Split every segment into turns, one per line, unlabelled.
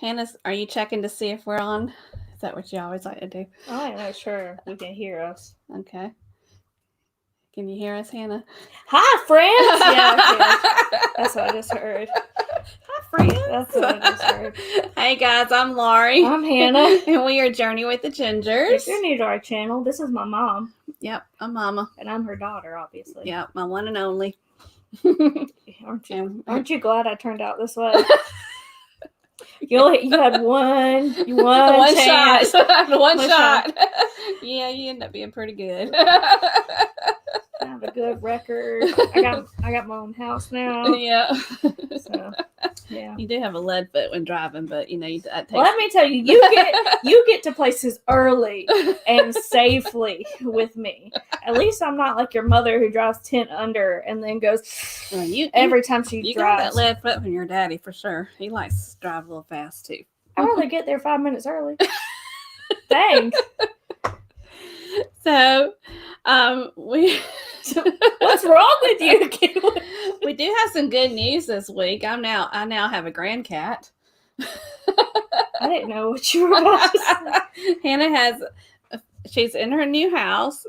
Hannah, are you checking to see if we're on? Is that what you always like to do?
I'm not sure we can hear us.
Okay. Can you hear us, Hannah?
Hi, friends! Yeah, okay. That's what I just heard.
Hi, friends.
That's what I just heard.
Hey, guys, I'm Laurie.
I'm Hannah.
And we are Journey with the Gingers.
If you're new to our channel, this is my mom.
Yep, I'm Mama.
And I'm her daughter, obviously.
Yep, my one and only.
Aren't you glad I turned out this way? You had one chance.
shot. one shot. Yeah, you end up being pretty good.
I have a good record. I got my own house now.
Yeah.
So, yeah.
You do have a lead foot when driving, but that takes.
Let me tell you, you get to places early and safely with me. At least I'm not like your mother who drives 10 under and then goes every time she drives.
You got that lead foot from your daddy for sure. He likes to drive a little fast too.
I'd rather get there 5 minutes early. Dang.
So,
what's wrong with you?
We do have some good news this week. I now have a grandcat.
I didn't know what you were about to say.
Hannah she's in her new house,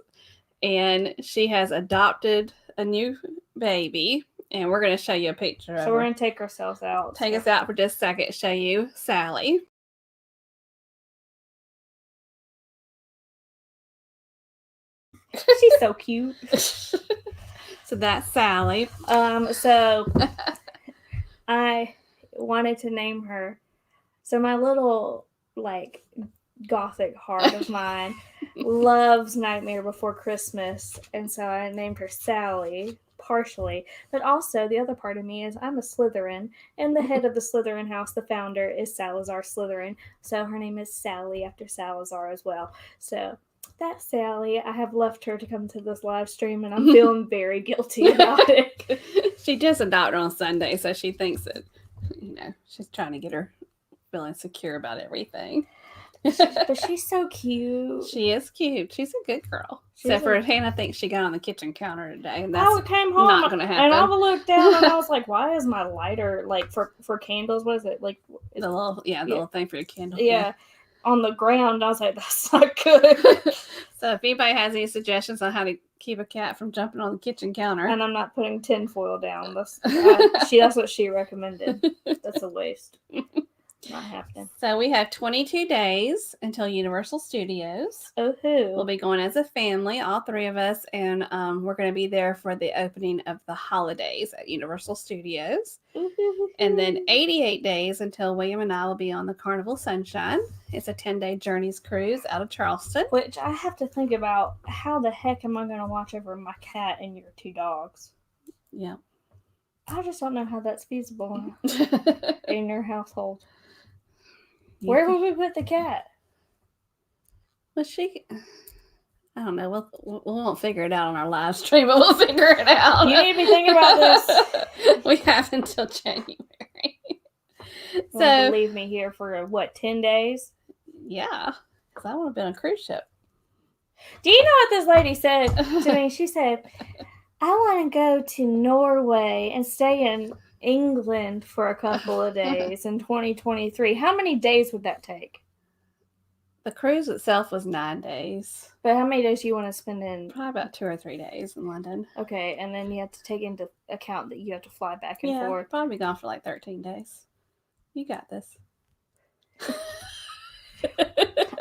and she has adopted a new baby, and we're going to show you a picture of her.
So we're going to take ourselves out.
Take us out for just a second, show you Sally.
She's so cute.
So that's Sally.
So I wanted to name her. So my little gothic heart of mine loves Nightmare Before Christmas, and so I named her Sally partially. But also the other part of me is I'm a Slytherin, and the head of the Slytherin house, the founder, is Salazar Slytherin. So her name is Sally after Salazar as well. So that's Sally. I have left her to come to this live stream, and I'm feeling very guilty about it.
She just adopted on Sunday, so she thinks that, she's trying to get her feeling secure about everything.
But she's so cute.
She is cute. She's a good girl. Except for Hannah thinks she got on the kitchen counter today. And that's
I came home
not going to happen.
And I looked down and I was like, why is my lighter, for candles, what is it? The
little thing for your candle.
Yeah. On the ground. I was like, that's not good.
So if anybody has any suggestions on how to keep a cat from jumping on the kitchen counter.
And I'm not putting tinfoil down. That's what she recommended. That's a waste. Not happening.
So we have 22 days until Universal Studios.
Oh,
We'll be going as a family, all three of us, and we're going to be there for the opening of the holidays at Universal Studios. And then 88 days until William and I will be on the Carnival Sunshine. It's a 10-day Journeys cruise out of Charleston.
Which I have to think about, how the heck am I going to watch over my cat and your two dogs?
Yeah.
I just don't know how that's feasible in your household. Where would we put the cat?
Well, I don't know. We won't figure it out on our live stream, but we'll figure it out.
You need to be thinking about this.
We have until January.
So leave me here for 10 days?
Yeah, because I want to be on a cruise ship.
Do you know what this lady said to me? She said, I want to go to Norway and stay in England for a couple of days in 2023. How many days would that take?
The cruise itself was 9 days.
But how many days do you want to spend in?
Probably about 2 or 3 days in London.
Okay, and then you have to take into account that you have to fly back and forth.
Probably gone for 13 days. You got this.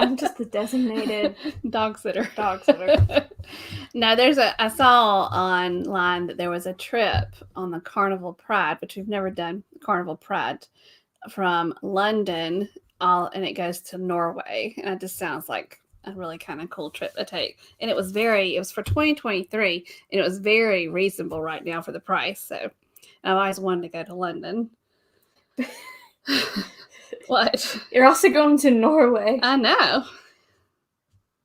I'm just the designated
dog sitter. No, I saw online that there was a trip on the Carnival Pride, which we've never done, Carnival Pride, from London, and it goes to Norway. And it just sounds like a really kind of cool trip to take. And it was for 2023, and it was very reasonable right now for the price. So I've always wanted to go to London. What?
You're also going to Norway.
I know.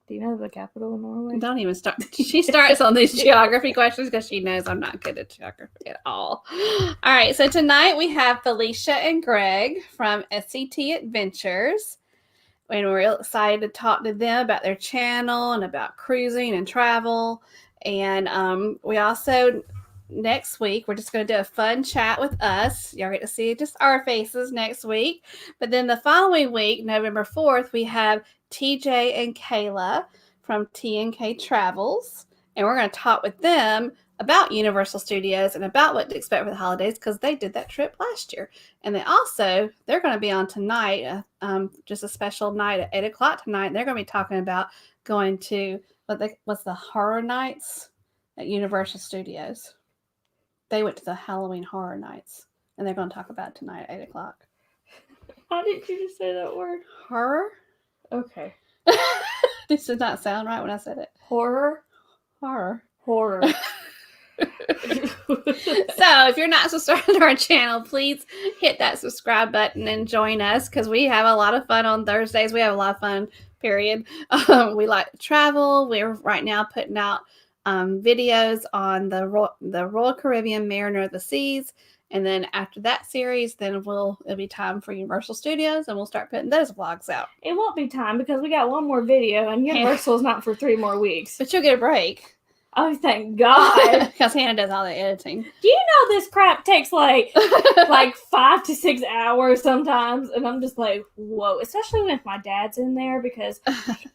Do you know the capital of Norway?
Don't even start. She starts on these geography questions because she knows I'm not good at geography at all. All right. So tonight we have Felicia and Greg from SCT Adventures. And we're real excited to talk to them about their channel and about cruising and travel. And we also next week, we're just going to do a fun chat with us. Y'all get to see just our faces next week. But then the following week, November 4th, we have TJ and Kayla from T&K Travels. And we're going to talk with them about Universal Studios and about what to expect for the holidays because they did that trip last year. And they're going to be on tonight, just a special night at 8 o'clock tonight. They're going to be talking about going to what's the Horror Nights at Universal Studios. They went to the Halloween Horror Nights, and they're going to talk about it tonight at 8 o'clock.
How did you just say that word?
Horror?
Okay.
This did not sound right when I said it.
Horror?
Horror. So if you're not subscribed to our channel, please hit that subscribe button and join us because we have a lot of fun on Thursdays. We have a lot of fun, period. We like to travel. We're right now putting out videos on the Royal Caribbean Mariner of the Seas. And then after that series, then it'll be time for Universal Studios, and we'll start putting those vlogs out.
It won't be time because we got one more video, and Universal's not for 3 more weeks.
But you'll get a break.
Oh, thank God.
Because Hannah does all the editing.
Do you know this crap takes like 5 to 6 hours sometimes? And I'm just like, whoa. Especially when my dad's in there because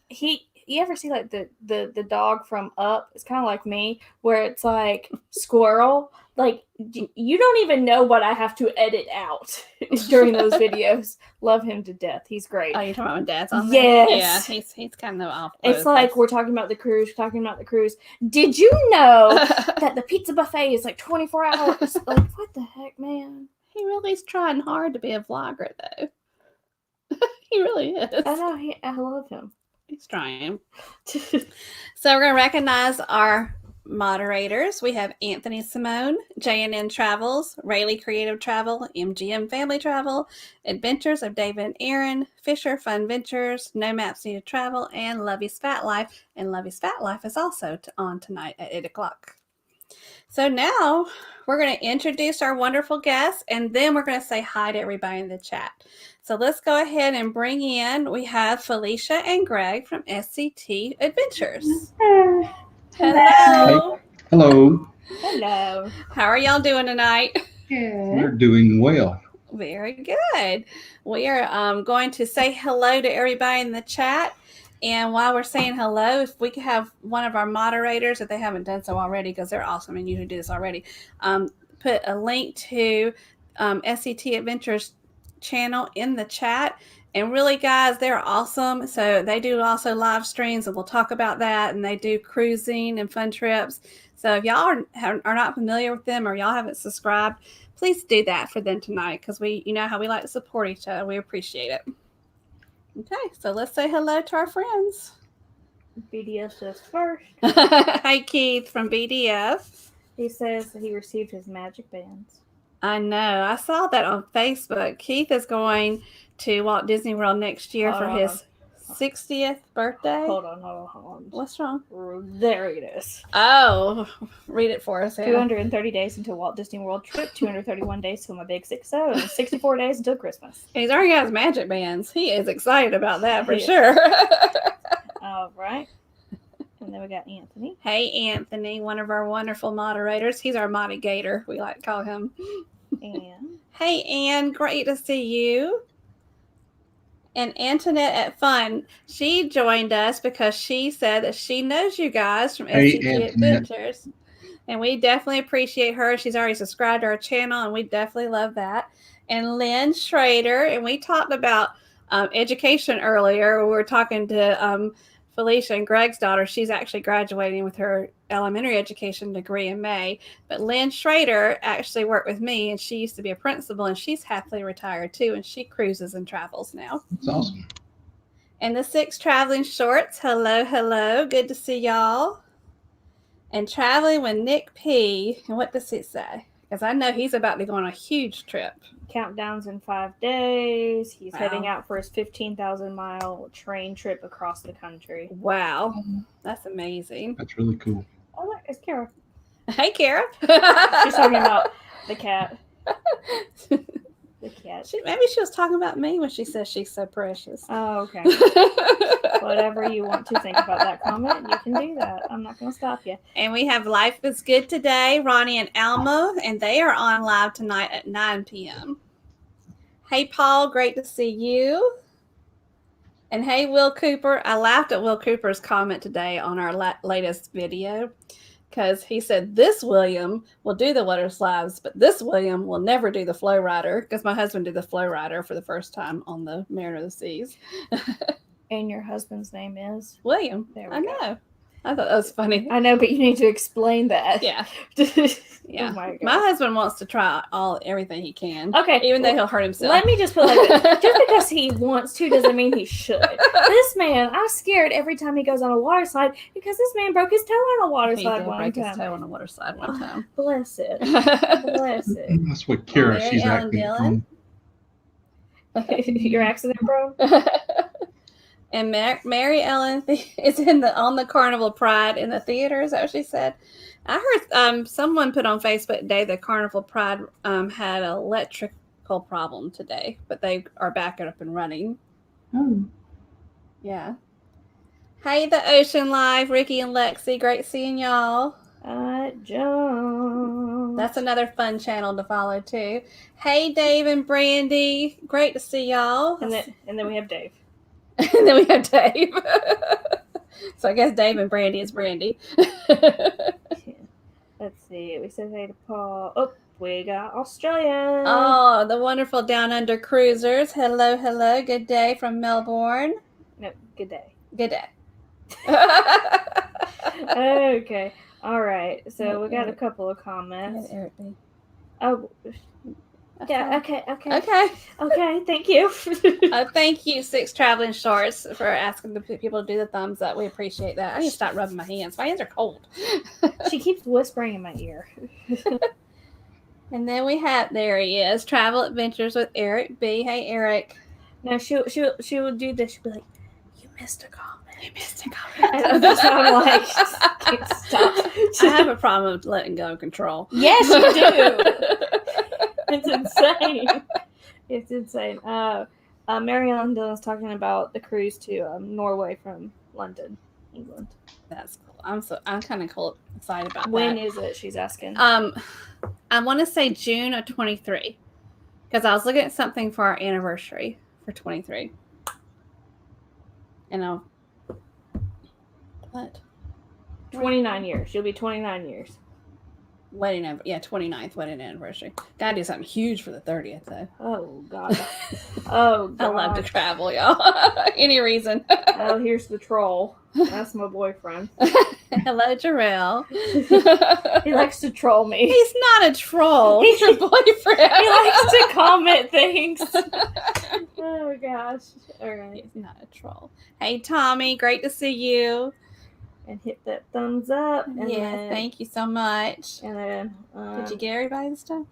you ever see like the dog from Up? It's kind of like me where it's like Squirrel. Like, you don't even know what I have to edit out during those videos. Love him to death. He's great.
Oh, you're talking about when Dad's on there?
Yes.
Yeah, he's kind of off.
It's like we're talking about the cruise. Did you know that the pizza buffet is like 24 hours? Like, what the heck, man?
He really is trying hard to be a vlogger, though. He really is.
I know. I love him.
He's trying. So we're going to recognize our moderators. We have Anthony Simone, J&N Travels, Rayleigh Creative Travel, MGM Family Travel, Adventures of David and Aaron, Fisher Fun Ventures, No Maps Needed Travel, and Lovey's Fat Life. And Lovey's Fat Life is also on tonight at 8 o'clock. So now we're going to introduce our wonderful guests, and then we're going to say hi to everybody in the chat. So let's go ahead and bring in, we have Felicia and Greg from SCT Adventures. Hello.
Hello.
Hello.
How are y'all doing tonight?
We're doing well.
Very good. We are going to say hello to everybody in the chat. And while we're saying hello, if we could have one of our moderators, if they haven't done so already, because they're awesome and usually do this already, put a link to SCT Adventures channel in the chat. And really, guys, they're awesome. So they do also live streams, and we'll talk about that. And they do cruising and fun trips. So if y'all are not familiar with them or y'all haven't subscribed, please do that for them tonight because you know how we like to support each other. We appreciate it. Okay, so let's say hello to our friends.
BDF says first.
Hi, Keith from BDF.
He says that he received his magic bands.
I know. I saw that on Facebook. Keith is going to Walt Disney World next year for his 60th birthday.
Hold on.
What's wrong?
There it is.
Oh, read it for us.
230 days until Walt Disney World trip, 231 days till my big 6-0, and 64 days until Christmas.
He's already got his magic bands. He is excited about that for sure.
All right. And then we got Anthony.
Hey, Anthony, one of our wonderful moderators. He's our mitigator, we like to call him.
And
hey, Ann, great to see you. And Antoinette at Fun, she joined us because she said that she knows you guys from SCT Adventures. And we definitely appreciate her. She's already subscribed to our channel, and we definitely love that. And Lynn Schrader, and we talked about education earlier. We were talking to Felicia and Greg's daughter. She's actually graduating with her elementary education degree in May. But Lynn Schrader actually worked with me, and she used to be a principal, and she's happily retired too, and she cruises and travels now.
That's awesome.
And the 6 Traveling Shorts, hello. Good to see y'all. And Traveling with Nick P. And what does it say? Because I know he's about to go on a huge trip.
Countdowns in 5 days. He's heading out for his 15,000-mile train trip across the country.
Wow. That's amazing.
That's really cool.
Oh, look, it's Kara.
Hey, Kara.
She's talking about the cat. The cat.
Maybe she was talking about me when she says she's so precious.
Oh, okay. Whatever you want to think about that comment, you can do that. I'm not going to stop you.
And we have Life is Good today, Ronnie and Alma, and they are on live tonight at 9 p.m. Hey, Paul, great to see you. And hey, Will Cooper. I laughed at Will Cooper's comment today on our latest video because he said, this William will do the water slides, but this William will never do the flow rider because my husband did the flow rider for the first time on the Mariner of the Seas.
And your husband's name is?
William.
There we
I
go.
know. I thought that was funny.
I know, but you need to explain that.
Yeah. Yeah.
Oh my God.
My husband wants to try everything he can.
Okay.
Even though he'll hurt himself.
Let me just put it like this. Just because he wants to doesn't mean he should. This man, I'm scared every time he goes on a water slide because this man broke his toe on a water
He
slide
did
one
break
time.
his toe on a water slide one time.
Bless it. Bless it.
That's what Kara,
Mary
she's
Ellen
acting
Dillon.
from.
Your accident, bro?
And Mary Ellen is on the Carnival Pride in the theater. Is that what she said? I heard someone put on Facebook today the Carnival Pride had an electrical problem today, but they are back up and running.
Oh,
Yeah. Hey, the Ocean Live, Ricky and Lexi. Great seeing y'all.
John.
That's another fun channel to follow too. Hey, Dave and Brandy. Great to see y'all.
And then we have Dave.
And then we have Dave. So I guess Dave and Brandy is Brandy.
Let's see. We said hey to Paul. Oh, we got Australian.
Oh, the wonderful Down Under Cruisers. Hello, hello. Good day from Melbourne.
No, good day.
Good day.
Okay. All right. So we got a couple of comments.
Eric B.
Oh, yeah. Okay.
Okay.
Okay. Thank you.
Thank you, Six Traveling Shorts, for asking the people to do the thumbs up. We appreciate that. I need to stop rubbing my hands. My hands are cold.
She keeps whispering in my ear.
And then there he is, Travel Adventures with Eric B. Hey, Eric.
Now she will do this. She'll be like, "You missed a comment.
You missed a comment."
And I'm like, "Can't stop."
I have a problem with letting go of control.
Yes, you do. It's insane. It's insane. Mary Ellen Dillon's talking about the cruise to Norway from London, England.
That's cool. I'm kind of excited about
When
that.
is it? She's asking.
I want to say June of 23, because I was looking at something for our anniversary for 23. And what?
29 years. You'll be 29 years.
29th wedding anniversary. Gotta do something huge for the 30th though.
Oh God. Oh God.
I love to travel, y'all. Any reason.
Oh, here's the troll. That's my boyfriend.
Hello, Jarrell.
He likes to troll me.
He's not a troll. He's your boyfriend.
He likes to comment things. Oh gosh. All right.
He's not a troll. Hey, Tommy. Great to see you.
And hit that thumbs up. And then,
thank you so much.
And then
Did you get everybody this time?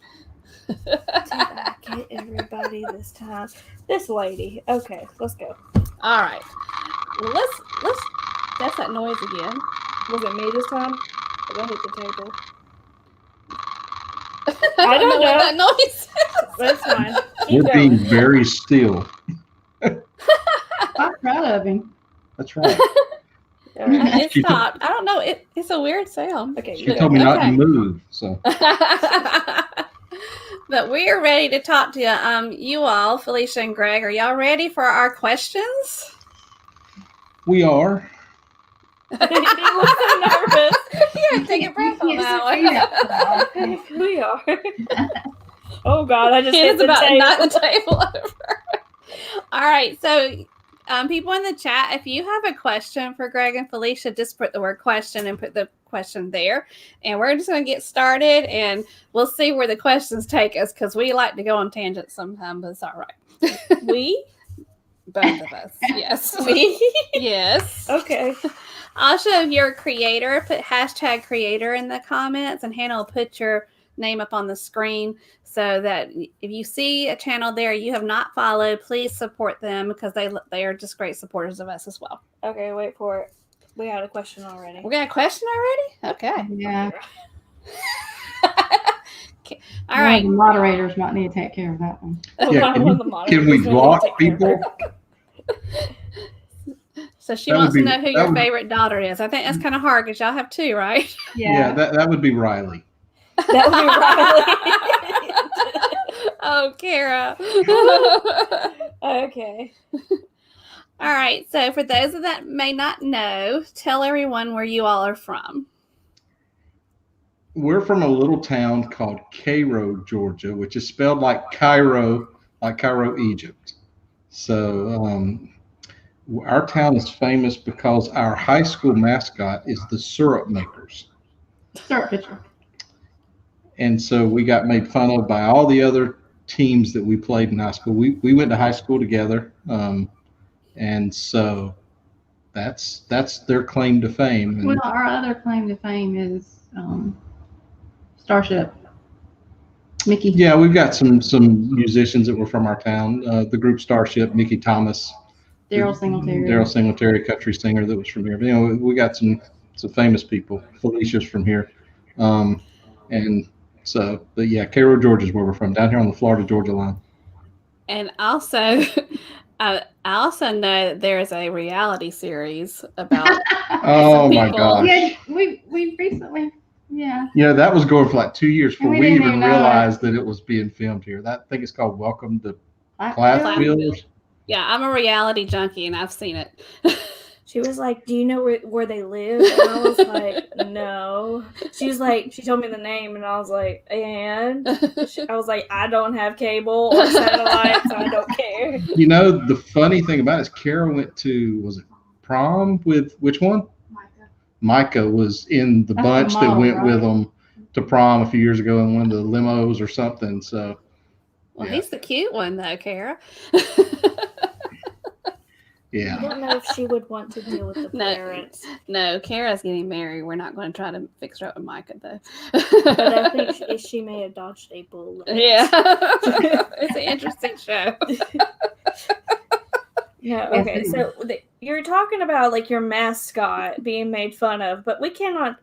did I get everybody this time? This lady. Okay, let's go.
All right. Well, let's. That's that noise again.
Was it me this time? Did I hit the table?
I
don't know.
what that noise is.
That's fine. Keep
You're
going.
being very still.
I'm proud of him.
That's right.
All right.
It stopped. I don't know. It's a weird sound.
Okay.
She
good.
told me not
Okay.
to move. So
But we are ready to talk to you. You all, Felicia and Greg, are y'all ready for our questions?
we are.
He looks so nervous.
You gotta take a breath on that one.
We are. Oh God! I just hit
It's
the
about to
table.
knock the table over. All right, so people in the chat, if you have a question for Greg and Felicia, just put the word question and put the question there. And we're just going to get started, and we'll see where the questions take us, because we like to go on tangents sometimes, but it's all right.
We?
Both of us, yes.
We?
Yes.
Okay.
Also, if you're a creator, put hashtag creator in the comments, and Hannah will put your name up on the screen so that if you see a channel there you have not followed, please support them, because they are just great supporters of us as well.
Okay, wait for it. We had a question already.
We got a question already? Okay.
Yeah.
All right.
The moderators might need to take care of that one.
Yeah, can we block people?
So she
That would
wants to
be-
know who
that
your
would-
favorite daughter is. I think that's kind of hard because y'all have two, right?
Yeah, that would be Riley.
That would be Riley.
Oh, Kara.
Okay.
All right. So for those that may not know, tell everyone where you all are from.
We're from a little town called Cairo, Georgia, which is spelled like Cairo, Egypt. So our town is famous because our high school mascot is the syrup makers.
Syrup pitcher.
And so we got made fun of by all the other teams that we played in high school. We went to high school together. And so that's their claim to fame. And
Well, our other claim to fame is Starship. Mickey.
yeah, we've got some musicians that were from our town. The group Starship, Mickey Thomas,
Daryl Singletary.
Daryl Singletary, country singer that was from here. You know, we got some famous people. Felicia's from here. And so, but yeah, Cairo, Georgia is where we're from, down here on the Florida-Georgia line.
And also, I also know that there is a reality series about.
Oh my
people.
gosh.
Yeah, we recently, yeah.
Yeah, that was going for like 2 years before
We
we
didn't
even
even know
realized that it was being filmed here. That thing is called Welcome to Plathville.
Yeah, I'm a reality junkie and I've seen it.
She was like, "Do you know where they live?" And I was like, "No." She was like, she told me the name, and I was like, "And?" I was like, "I don't have cable or satellite, so I don't care."
You know, the funny thing about it is Kara went to, was it prom with, which one? Micah was in the
That's the
bunch that
model,
went with
right?
them to prom a few years ago in one of the limos or something. So,
Well,
yeah.
he's the cute one though, Kara.
I
yeah.
don't know if she would want to deal with the
No.
parents,
No, Kara's getting married. We're not going to try to fix her up with Micah though.
but I think she may have dodged a bullet.
Yeah. It's an interesting show.
Yeah.
Yes,
Okay.
it
So you're talking about like your mascot being made fun of, but we cannot.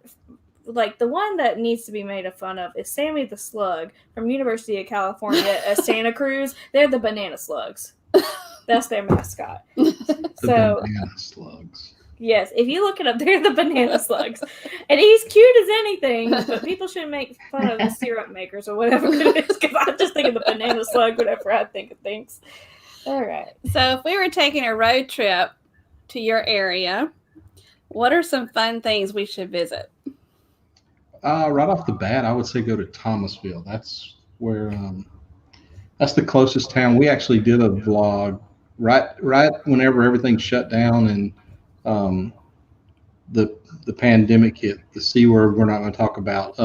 Like the one that needs to be made fun of is Sammy the Slug from University of California at Santa Cruz. They're the banana slugs. That's their mascot.
The
So
banana slugs.
yes, if you look it up, they're the banana slugs, and he's cute as anything. But people shouldn't make fun of the syrup makers or whatever it is, because I just think of the banana slug whenever I think of things. All right.
So if we were taking a road trip to your area, what are some fun things we should visit?
Right off the bat, I would say go to Thomasville. That's where, that's the closest town. We actually did a vlog right whenever everything shut down and the pandemic hit, the C word we're not going to talk about.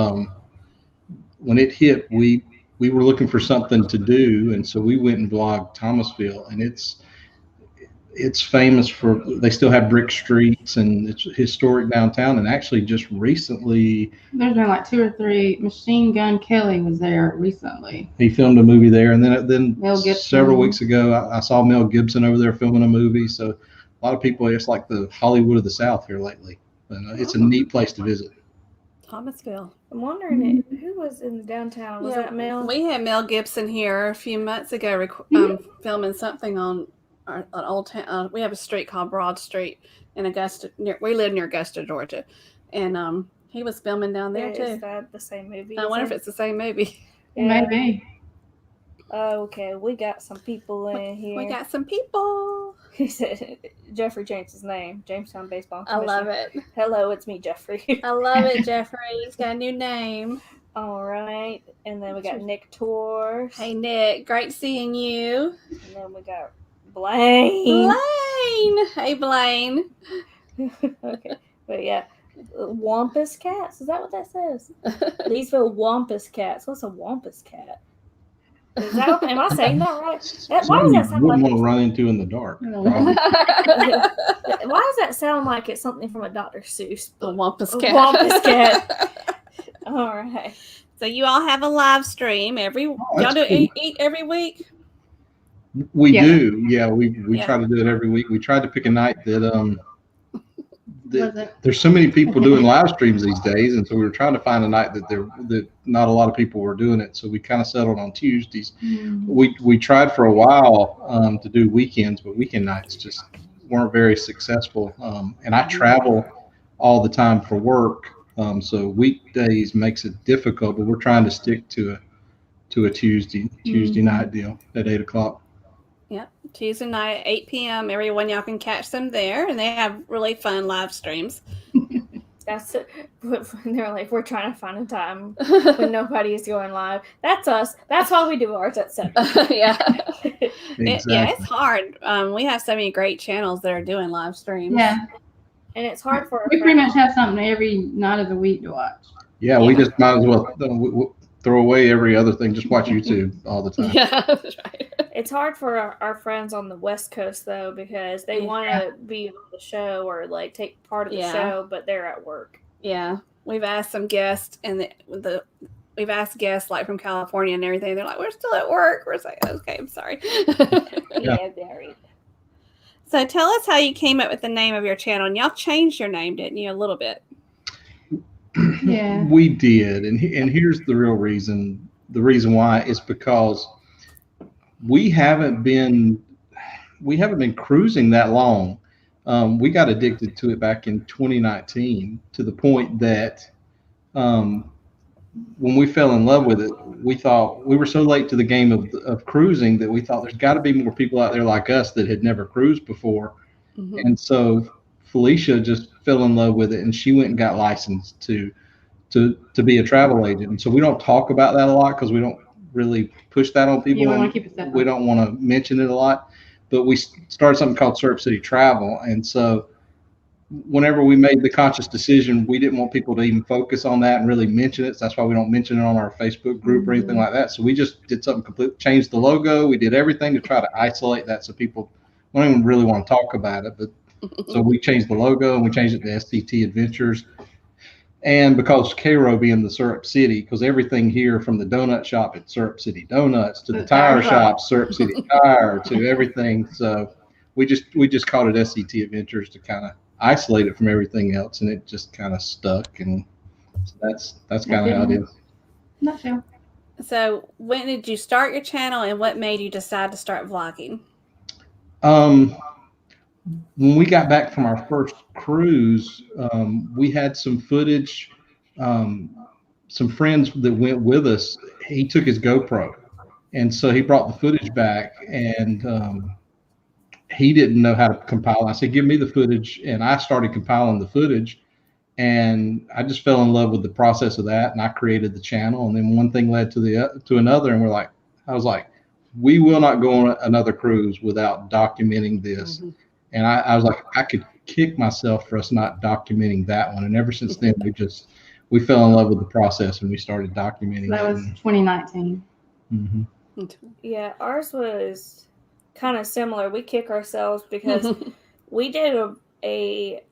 When it hit, we were looking for something to do, and so we went and vlogged Thomasville, and it's famous for, they still have brick streets and it's historic downtown. And actually just recently
There's been like 2 or 3. Machine Gun Kelly was there recently.
he filmed a movie there, and then
Mel Gibson.
several weeks ago I saw Mel Gibson over there filming a movie. So a lot of people, it's like the Hollywood of the South here lately, and it's a neat place to visit.
Thomasville.
I'm wondering who was in the downtown. Was that Mel?
We had Mel Gibson here a few months ago filming something on an old town. We have a street called Broad Street in Augusta. We live near Augusta, Georgia. And he was filming down there
Is
too.
that the same movie?
I wonder if it's the same movie.
Maybe.
Okay, we got some people in here.
We got some people.
He said Jeffrey changed his name. Jamestown Baseball
I love
Commission.
it.
Hello, it's me, Jeffrey.
I love it, Jeffrey. He's got a new name.
All right, and then we got Nick Torres.
Hey, Nick. Great seeing you.
And then we got Blaine.
Blaine. Hey, Blaine.
Okay, but yeah, Wampus Cats. Is that what that says? Leesville Wampus Cats. What's a Wampus Cat? Is that, am I saying that right? Why does that sound
you
like
wouldn't want
it's,
to run into in the dark. probably.
why does that sound like it's something from a Dr. Seuss
The
book?
Wampus
A
Cat.
Wampus Cat. All right.
So you all have a live stream every. Y'all
that's
do
cool.
eat every week.
We
Yeah.
do. Yeah, we
Yeah.
try to do it every week. We tried to pick a night that
Was it?
there's so many people doing live streams these days, and so we were trying to find a night that not a lot of people were doing it. So we kind of settled on Tuesdays. We tried for a while to do weekends, but weekend nights just weren't very successful. And I travel all the time for work, so weekdays makes it difficult. But we're trying to stick to a Tuesday night deal at 8:00.
Yep, Tuesday night at 8 p.m. Everyone, y'all can catch them there, and they have really fun live streams.
That's it. When they're like, we're trying to find a time when nobody is going live. That's us. That's why we do ours at 7.
Yeah.
Exactly.
Yeah, it's hard. We have so many great channels that are doing live streams.
Yeah.
And it's hard for
We pretty much have something every night of the week to watch.
Yeah, we just might as well throw away every other thing. Just watch YouTube all the time.
Yeah, that's right.
It's hard for our friends on the West Coast, though, because they want to be on the show or, like, take part of the show, but they're at work.
Yeah. We've asked some guests, and we've asked guests, like, from California and everything. They're like, we're still at work. We're like, okay, I'm sorry.
Yeah, very.
So tell us how you came up with the name of your channel. And y'all changed your name, didn't you, a little bit?
Yeah.
We did, and here's the real reason. The reason why is because we haven't been cruising that long. We got addicted to it back in 2019 to the point that when we fell in love with it, we thought we were so late to the game of cruising that we thought there's got to be more people out there like us that had never cruised before. Mm-hmm. And so Felicia just fell in love with it, and she went and got licensed to be a travel agent. And so we don't talk about that a lot because we don't really push that on people. We don't want to mention it a lot. But we started something called Syrup City Travel, and so whenever we made the conscious decision, we didn't want people to even focus on that and really mention it. So that's why we don't mention it on our Facebook group or anything like that. So we just did something completely, changed the logo. We did everything to try to isolate that so people don't even really want to talk about it. But so we changed the logo and we changed it to SCT Adventures. And because Cairo being the Syrup City, because everything here from the donut shop at Syrup City Donuts to the tire shop, Syrup City Tire, to everything. So we just called it SCT Adventures to kind of isolate it from everything else, and it just kind of stuck, and so that's kind of how it is.
Not sure.
So when did you start your channel, and what made you decide to start vlogging?
When we got back from our first cruise, we had some footage. Some friends that went with us, he took his GoPro, and so he brought the footage back, and he didn't know how to compile. I said, give me the footage. And I started compiling the footage, and I just fell in love with the process of that. And I created the channel, and then one thing led to another. And I was like, we will not go on another cruise without documenting this. Mm-hmm. And I was like, I could kick myself for us not documenting that one. And ever since then, we fell in love with the process, and we started documenting.
That was 2019.
Mm-hmm.
Yeah, ours was kind of similar. We kick ourselves because we did a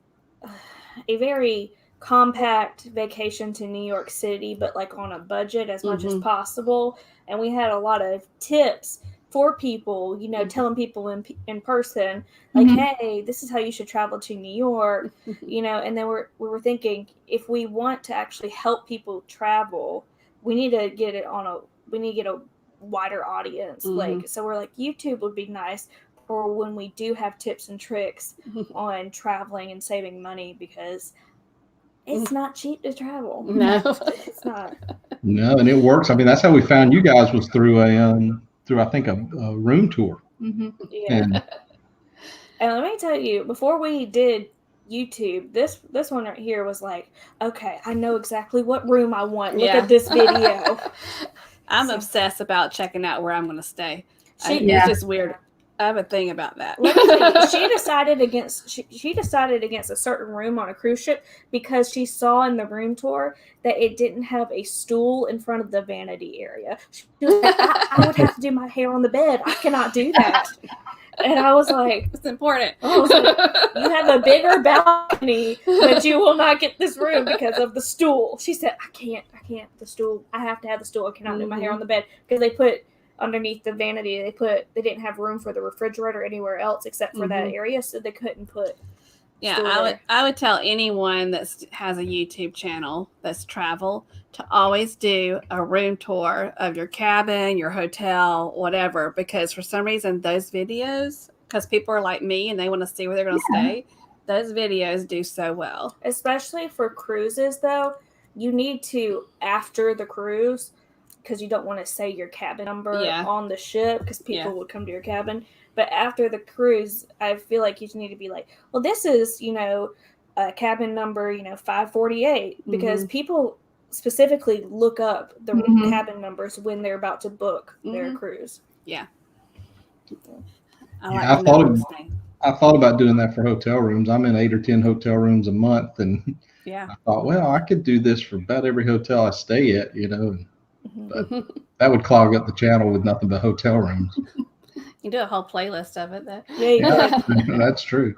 very compact vacation to New York City, but like on a budget as much as possible. And we had a lot of tips for people, telling people in person, like, hey, this is how you should travel to New York, and then we were thinking, if we want to actually help people travel, we need to get a wider audience. So we're like, YouTube would be nice for when we do have tips and tricks on traveling and saving money, because it's not cheap to travel.
No,
it's not.
No, and it works. I mean, that's how we found you guys, was through I think a room tour.
Yeah. And let me tell you, before we did YouTube, this one right here was like, okay, I know exactly what room I want. Look at this video.
I'm obsessed about checking out where I'm going to stay.
It's
just weird. I have a thing about that.
Let me tell you, she decided against a certain room on a cruise ship because she saw in the room tour that it didn't have a stool in front of the vanity area. She was like, I would have to do my hair on the bed. I cannot do that. And I was like,
it's important.
I was like, you have a bigger balcony, but you will not get this room because of the stool. She said, I can't, the stool. I have to have the stool. I cannot do my hair on the bed, because they put underneath the vanity, they didn't have room for the refrigerator anywhere else except for that area, so they couldn't put
Yeah,
store.
I would tell anyone that has a YouTube channel that's travel to always do a room tour of your cabin, your hotel, whatever, because for some reason those videos, because people are like me and they want to see where they're going to stay, those videos do so well.
Especially for cruises, though, you need to, after the cruise, because you don't want to say your cabin number on the ship because people would come to your cabin. But after the cruise, I feel like you just need to be like, well, this is, cabin number, 548, because people specifically look up the cabin numbers when they're about to book their cruise.
Yeah.
I thought about doing that for hotel rooms. I'm in 8 or 10 hotel rooms a month, and I thought, well, I could do this for about every hotel I stay at, but that would clog up the channel with nothing but hotel rooms.
You do a whole playlist of it, though.
Yeah,
that's true.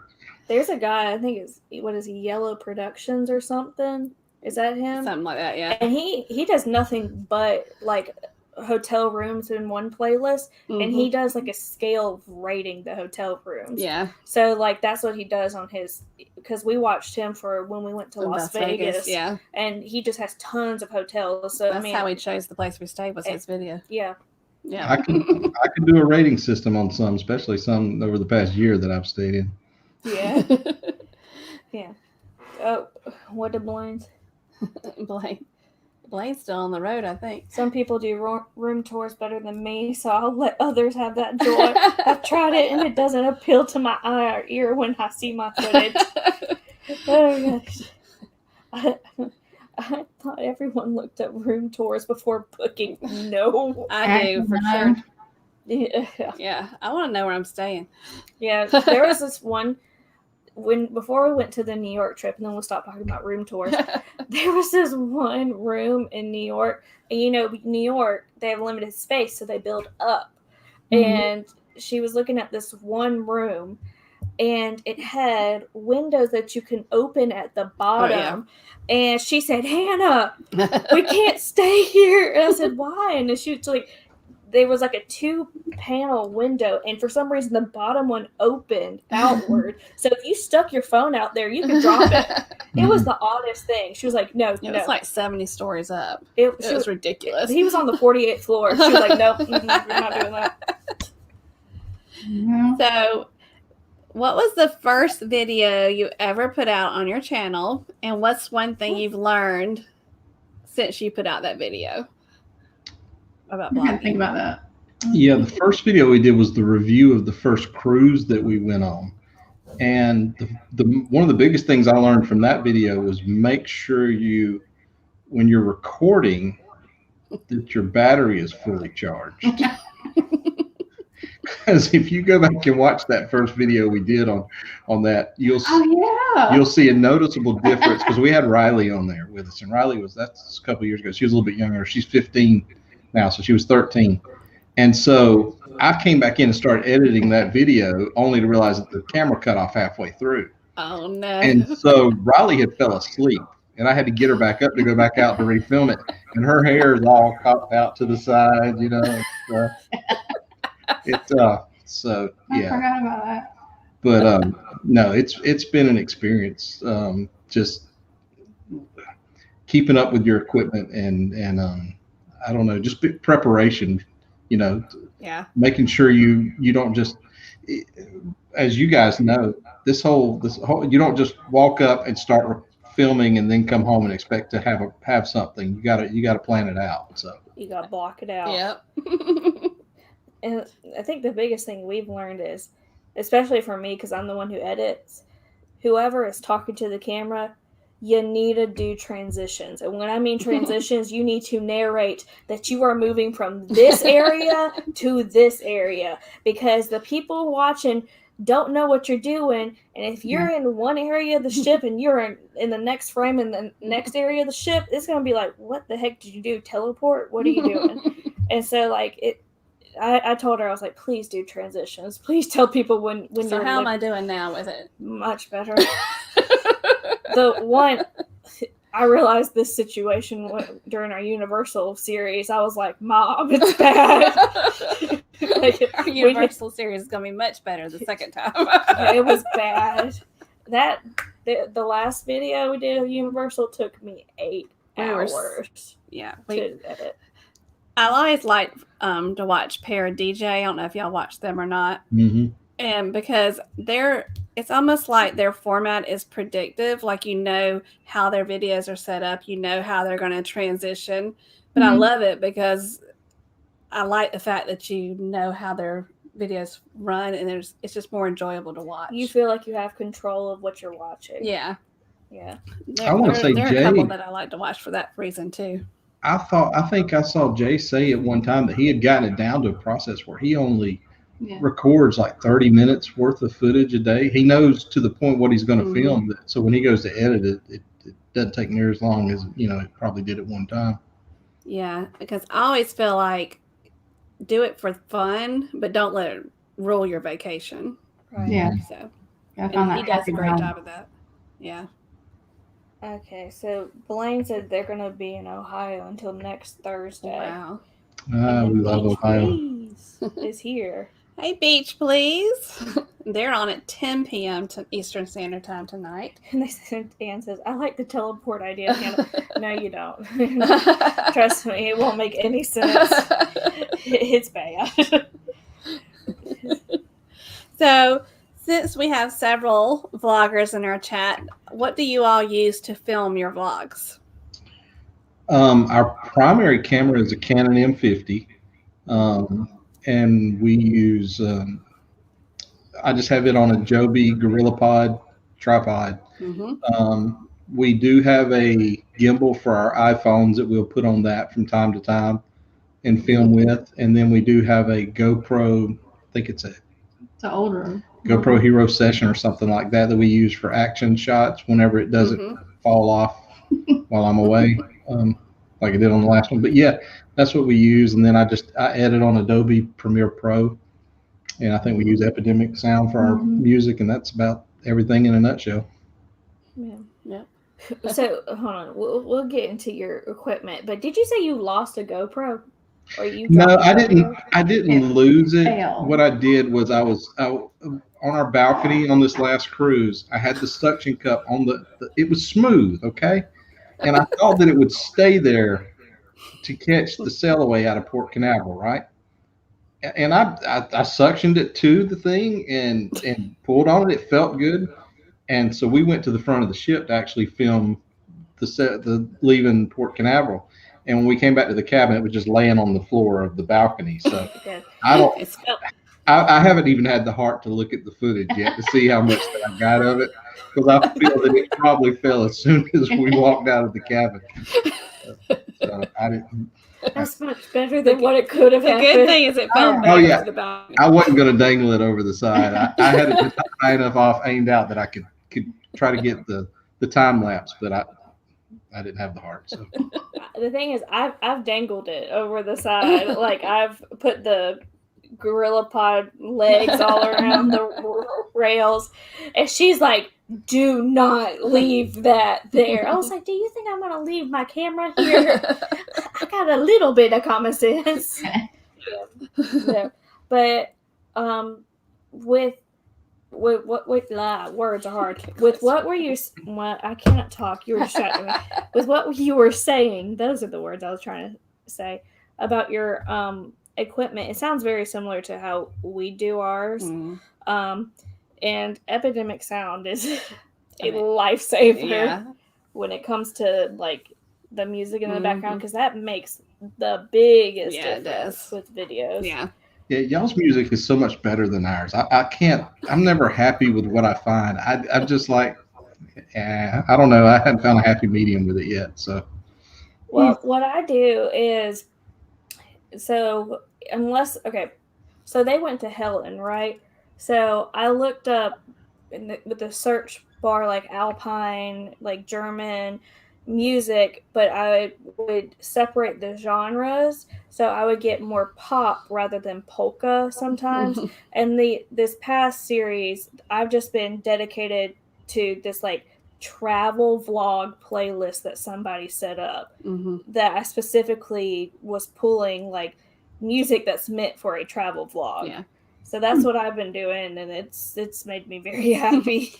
There's a guy, I think it's, what is he, Yellow Productions or something? Is that him?
Something like that, yeah.
And he does nothing but like hotel rooms in one playlist, and he does like a scale of rating the hotel rooms.
Yeah.
So like that's what he does on his, because we watched him for when we went to Las Vegas.
Yeah.
And he just has tons of hotels. So
that's how we chose the place we stayed, was his video.
Yeah.
Yeah.
I could do a rating system on some, especially some over the past year that I've stayed in.
Yeah. Yeah. Oh, what did Blaine's?
Blaine's still on the road, I think.
Some people do room tours better than me, so I'll let others have that joy. I've tried it, and it doesn't appeal to my eye or ear when I see my footage. Oh, gosh. I thought everyone looked at room tours before booking. No.
I do, for sure.
Yeah.
Yeah, I want to know where I'm staying.
Yeah, there was this one, before we went to the New York trip, and then we'll stop talking about room tours, there was this one room in New York, and New York, they have limited space, so they build up. And she was looking at this one room, and it had windows that you can open at the bottom. And she said, Hannah, we can't stay here. And I said, why? And she was like, there was like a 2-panel window, and for some reason the bottom one opened outward. So if you stuck your phone out there, you could drop it. It was the oddest thing. She was like, no.
It was like 70 stories up.
It
was ridiculous.
He was on the 48th floor. She was like, nope, we're not doing that.
Yeah.
So what was the first video you ever put out on your channel, and what's one thing you've learned since you put out that video about blogging?
I think about that.
Yeah, the first video we did was the review of the first cruise that we went on. And the one of the biggest things I learned from that video was make sure when you're recording, that your battery is fully charged. Because if you go back and watch that first video we did on that, you'll see a noticeable difference, because we had Riley on there with us, and that's a couple of years ago. She was a little bit younger. She's 15 now, so she was 13. And so I came back in and started editing that video, only to realize that the camera cut off halfway through.
Oh no.
And so Riley had fell asleep, and I had to get her back up to go back out to refilm it, and her hair is all cocked out to the side, so
I
yeah.
forgot about that.
But no, it's been an experience, just keeping up with your equipment and I don't know, just preparation, making sure you don't just, as you guys know, this whole you don't just walk up and start filming and then come home and expect to have something. You gotta plan it out. So
you gotta block it out.
Yep.
And I think the biggest thing we've learned is, especially for me, because I'm the one who edits, whoever is talking to the camera, you need to do transitions. And when I mean transitions, you need to narrate that you are moving from this area to this area, because the people watching don't know what you're doing. And if you're in one area of the ship and you're in the next frame in the next area of the ship, it's going to be like, what the heck did you do? Teleport? What are you doing? And so I told her, I was like, please do transitions. Please tell people when
So
you're.
how am I doing now with it?
Much better. I realized this situation during our Universal series. I was like, Mom, it's bad.
Our Universal series is going to be much better the second time.
It was bad. the last video we did of Universal took me 8 hours
Yeah.
to edit.
I always like to watch Para DJ. I don't know if y'all watch them or not.
Mm-hmm.
And because it's almost like their format is predictive, like you know how their videos are set up, you know how they're going to transition. But I love it because I like the fact that you know how their videos run, and it's just more enjoyable to watch.
You feel like you have control of what you're watching.
Yeah.
I want to say
there are
Jay.
a couple that I like to watch for that reason too.
I think I saw Jay say at one time that he had gotten it down to a process where he only records like 30 minutes worth of footage a day. He knows to the point what he's going to film. So when he goes to edit it, it doesn't take near as long as, it probably did at one time.
Yeah, because I always feel like do it for fun, but don't let it rule your vacation.
Right.
Yeah.
So
And
he does a great job of that. Yeah.
Okay, so Blaine said they're going to be in Ohio until next Thursday.
Wow.
We love Ohio.
Please is here.
Hey, Beach, please. They're on at 10 p.m. Eastern Standard Time tonight.
And Ann says, I like the teleport idea. Hannah. No, you don't. Trust me, it won't make any sense. It's bad.
So, since we have several vloggers in our chat, what do you all use to film your vlogs?
Our primary camera is a Canon M50. And we use, I just have it on a Joby GorillaPod tripod. We do have a gimbal for our iPhones that we'll put on that from time to time and film with. And then we do have a GoPro, I think it's an older GoPro Hero Session or something like that we use for action shots whenever it doesn't fall off while I'm away, like I did on the last one. But yeah, that's what we use. And then I edit on Adobe Premiere Pro, and I think we use Epidemic Sound for our music, and that's about everything in a nutshell.
Yeah.
So hold on, we'll get into your equipment. But did you say you lost a GoPro? Or you?
No, I didn't. I didn't lose it. What I did was I was on our balcony on this last cruise. I had the suction cup on it was smooth, okay, and I thought that it would stay there to catch the sail away out of Port Canaveral, right? And I suctioned it to the thing and pulled on it. It felt good, and so we went to the front of the ship to actually film the leaving Port Canaveral. And when we came back to the cabin, it was just laying on the floor of the balcony. So I haven't even had the heart to look at the footage yet to see how much that I got of it, because I feel that it probably fell as soon as we walked out of the cabin. So I didn't.
That's much better than what it could have happened.
The good thing is it fell back to the balcony.
I wasn't going to dangle it over the side. I had it just high enough aimed out that I could try to get the time lapse, but I didn't have the heart. So
the thing is, I've dangled it over the side. Like I've put the GorillaPod legs all around the rails, and she's like, "Do not leave that there." I was like, "Do you think I'm gonna leave my camera here?" I got a little bit of common sense. Yeah. But with words are hard. With what were you? Well, I cannot talk. You were distracting me. With what you were saying, those are the words I was trying to say about your equipment. It sounds very similar to how we do ours. And Epidemic Sound is a lifesaver when it comes to like the music in the background, because that makes the biggest difference with videos.
Yeah, y'all's music is so much better than ours. I'm never happy with what I find. I'm just like, I don't know. I hadn't found a happy medium with it yet. So,
well, what I do is, so they went to Helen, right? So I looked up with the search bar, like Alpine, like German music, but I would separate the genres, so I would get more pop rather than polka sometimes. And this past series, I've just been dedicated to this like travel vlog playlist that somebody set up, that I specifically was pulling like music that's meant for a travel vlog. So that's what I've been doing, and it's made me very happy.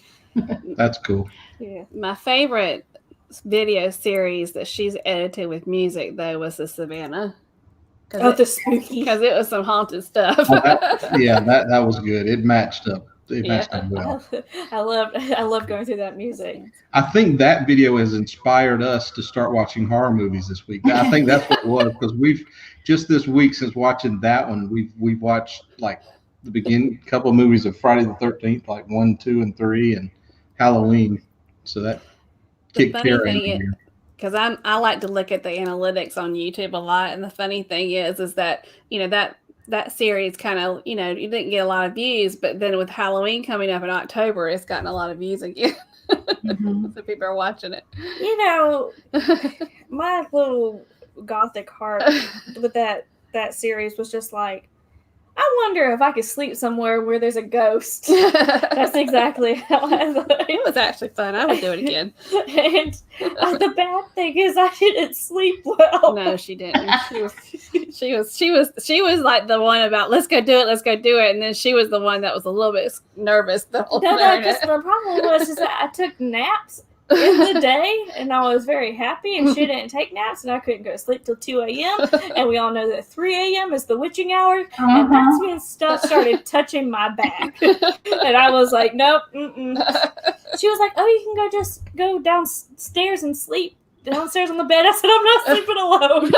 That's cool.
Yeah.
My favorite video series that she's edited with music though was the Savannah.
Oh, the spooky.
Because it was some haunted stuff.
That was good. It matched up. It matched up well.
I love going through that music.
I think that video has inspired us to start watching horror movies this week. I think that's what it was, because we've just this week since watching that one, we've watched like the beginning couple of movies of Friday the 13th, like 1, 2, and 3, and Halloween. So that kicked care in here.
Because I like to look at the analytics on YouTube a lot, and the funny thing is that that series kind of you didn't get a lot of views, but then with Halloween coming up in October, it's gotten a lot of views again. So people are watching it.
My little gothic heart with that series was just like, I wonder if I could sleep somewhere where there's a ghost. That's exactly how I thought.
It was actually fun. I would do it again.
And the bad thing is I didn't sleep well.
No, she didn't. She was like the one about let's go do it, and then she was the one that was a little bit nervous the whole time.
No, just the problem was just that I took naps in the day, and I was very happy, and she didn't take naps, and I couldn't go to sleep till 2 a.m. And we all know that 3 a.m. is the witching hour, and that's when stuff started touching my back. And I was like, nope. She was like, oh, you can just go downstairs and sleep downstairs on the bed. I said, I'm not sleeping alone.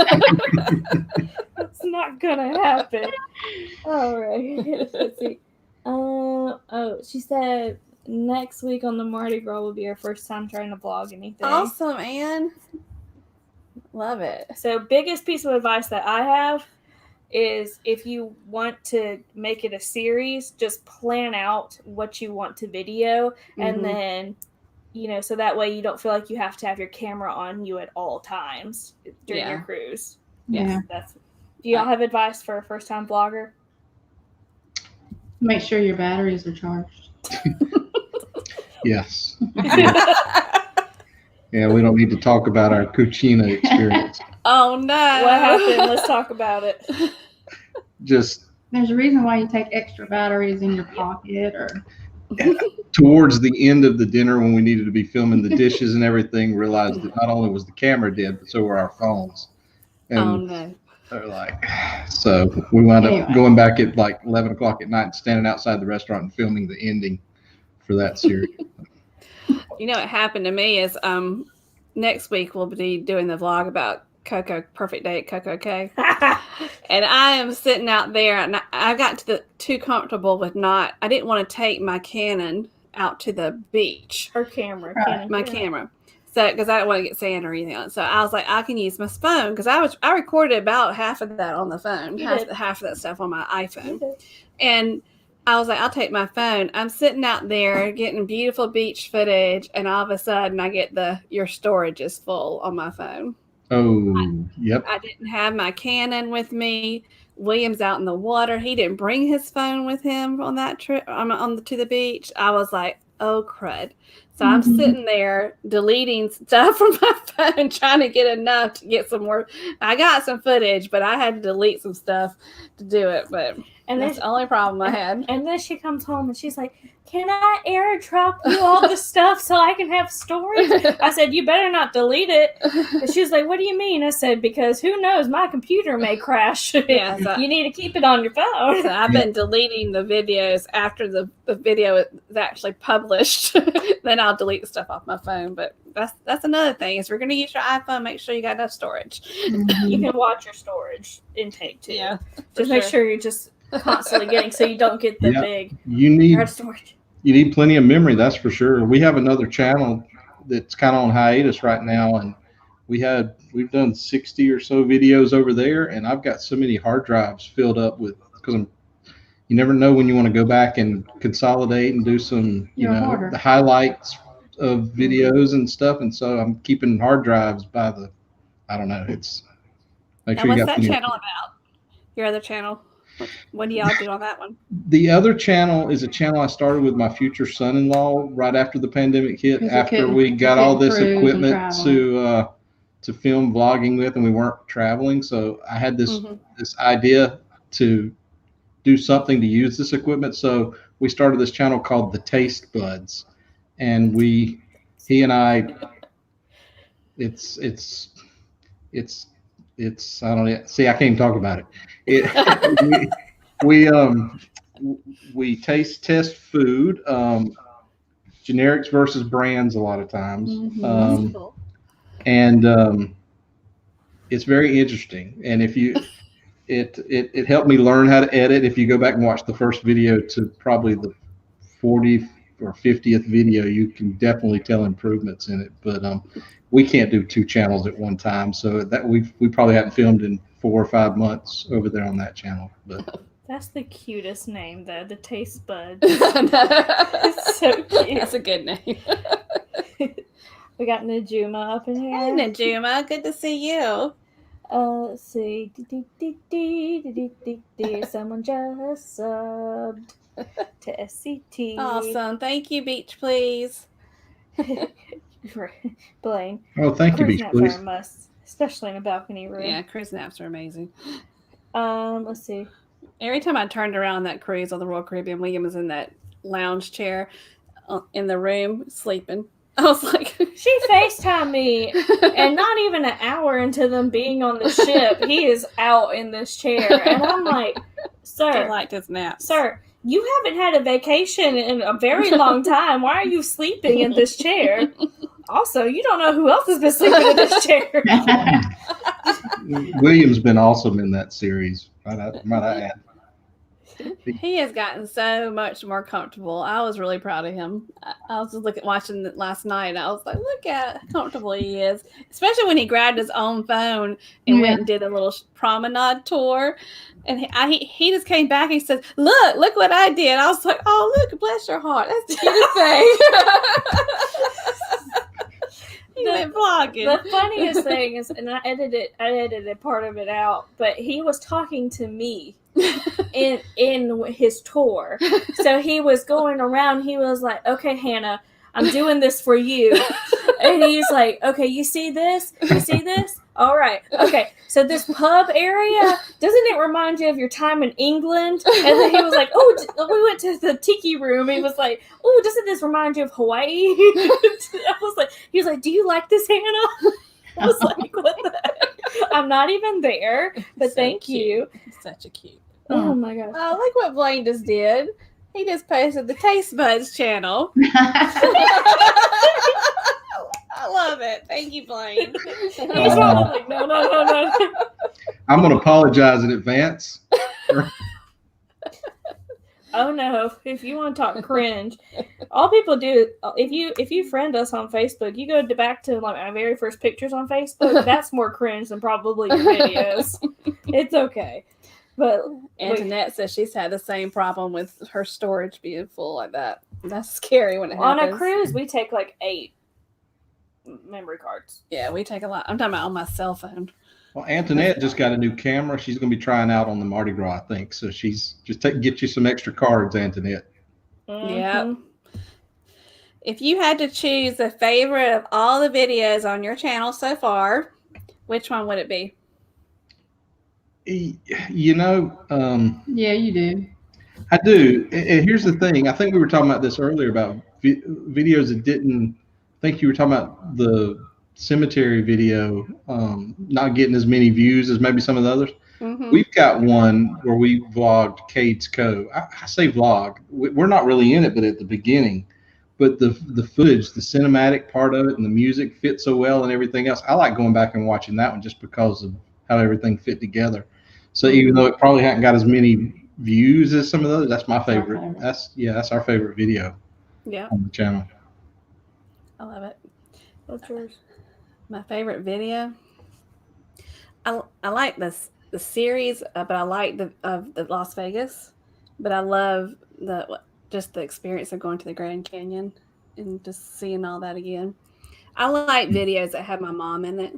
That's not gonna happen. All right. Let's see. She said next week on the Mardi Gras will be our first time trying to vlog anything.
Awesome, Anne. Love it.
So biggest piece of advice that I have is if you want to make it a series, just plan out what you want to video, and then so that way you don't feel like you have to have your camera on you at all times during your cruise.
Yeah.
Do y'all have advice for a first time vlogger?
Make sure your batteries are charged.
Yes. Yeah, we don't need to talk about our Cucina experience.
Oh no!
What happened? Let's talk about it.
Just
there's a reason why you take extra batteries in your pocket, or
towards the end of the dinner when we needed to be filming the dishes and everything, realized that not only was the camera dead, but so were our phones. And
oh no!
They're like, so we wound up going back at like 11 o'clock at night and standing outside the restaurant and filming the ending for that series.
What happened to me is next week we'll be doing the vlog about Coco Perfect Day at Coco Cay. And I am sitting out there, and I got too comfortable with I didn't want to take my Canon out to the beach.
Her camera.
My camera. So, because I didn't want to get sand or anything else. So I was like, I can use my phone, because I recorded about half of that on the phone, half of that stuff on my iPhone. And I was like, I'll take my phone. I'm sitting out there getting beautiful beach footage, and all of a sudden I get your storage is full on my phone.
Oh, yep.
I didn't have my Canon with me. William's out in the water. He didn't bring his phone with him on that trip to the beach. I was like, oh crud. So I'm sitting there deleting stuff from my phone, trying to get enough to get some more. I got some footage, but I had to delete some stuff to do it. But that's the only problem I had.
And then she comes home and she's like, can I airdrop you all the stuff so I can have storage? I said, you better not delete it. And she was like, what do you mean? I said, because who knows, my computer may crash.
Yeah, so
you need to keep it on your phone.
So I've been deleting the videos after the video is actually published. Then I'll delete the stuff off my phone. But that's another thing. Is if you're going to use your iPhone, make sure you got enough storage.
You can watch your storage intake too.
Yeah,
just make sure you're just constantly getting, so you don't get the big storage.
You need plenty of memory, that's for sure. We have another channel that's kind of on hiatus right now, and we've done 60 or so videos over there, and I've got so many hard drives filled up with, because you never know when you want to go back and consolidate and do some the highlights of videos and stuff, and so I'm keeping hard drives by the it's make sure you got.
What's that channel about? Your other channel? What do y'all do on that one?
The other channel is a channel I started with my future son-in-law right after the pandemic hit, after we got all this equipment to film vlogging with, and we weren't traveling. So I had this idea to do something to use this equipment. So we started this channel called The Taste Buds. and he and I, it's I don't know. See, I can't even talk about it. We taste test food, generics versus brands a lot of times.
Mhm.
Cool.
And it's very interesting. And if you, it helped me learn how to edit. If you go back and watch the first video to probably the 40th or 50th video, you can definitely tell improvements in it. But we can't do 2 channels at one time, so that we probably haven't filmed in 4 or 5 months over there on that channel. But
That's the cutest name, though. The Taste Buds.
It's
so cute.
That's a good name.
We got Najuma up in here.
Hey, Najuma, good to see you.
Let's see. Someone just subbed to SCT.
Awesome. Thank you, Beach Please.
Blaine.
oh, thank you,
Cruise
Beach
naps
Please.
are a must, especially in a balcony room.
Yeah, cruise naps are amazing.
Let's see.
Every time I turned around that cruise on the Royal Caribbean, William was in that lounge chair in the room sleeping. I was like,
She FaceTimed me, and not even an hour into them being on the ship, he is out in this chair. And I'm like,
he
sir,
liked his naps.
sir, you haven't had a vacation in a very long time. Why are you sleeping in this chair? Also, you don't know who else has been sleeping in this chair.
William's been awesome in that series. Might I add.
He has gotten so much more comfortable. I was really proud of him. I was just watching it last night, and I was like, look at how comfortable he is. Especially when he grabbed his own phone and went and did a little promenade tour. And he just came back and he said, look what I did. I was like, oh, look, bless your heart. That's the cutest thing. He went vlogging.
The funniest thing is, and I edited part of it out, but he was talking to me in his tour. So he was going around, he was like, okay, Hannah, I'm doing this for you. And he's like, okay, you see this? You see this? All right. Okay. So this pub area, doesn't it remind you of your time in England? And then he was like, oh, we went to the tiki room. He was like, oh, doesn't this remind you of Hawaii? I was like, he was like, do you like this, Hannah? I was like, what the heck? I'm not even there, but
So
thank
cute.
you.
He's such a cute.
Oh my gosh.
Oh, look what Blaine just did. He just posted the Taste Buds channel. I love it. Thank you, Blaine.
He's probably like, no.
I'm going to apologize in advance.
Oh no! If you want to talk cringe, all people do if you friend us on Facebook, you go back to like my very first pictures on Facebook. That's more cringe than probably your videos. It's okay, but
Antoinette says she's had the same problem with her storage being full like that. That's scary when it
on
happens.
a cruise we take like 8 memory cards.
Yeah, we take a lot. I'm talking about on my cell phone.
Well, Antoinette just got a new camera. She's going to be trying out on the Mardi Gras, I think. So she's just get you some extra cards, Antoinette.
Yep. If you had to choose a favorite of all the videos on your channel so far, which one would it be?
You know,
Yeah, you do.
I do. And here's the thing. I think we were talking about this earlier about videos that didn't. I think you were talking about the cemetery video not getting as many views as maybe some of the others.
Mm-hmm.
We've got one where we vlogged Cade's Cove. I say vlog. We're not really in it, but at the beginning. But the footage, the cinematic part of it, and the music fit so well, and everything else. I like going back and watching that one just because of how everything fit together. So even though it probably hadn't got as many views as some of those, that's my favorite. That's our favorite video.
Yeah,
on the channel.
I love it.
What's yours?
My favorite video. I like the series, but I like the Las Vegas. But I love just the experience of going to the Grand Canyon and just seeing all that again. I like videos that have my mom in it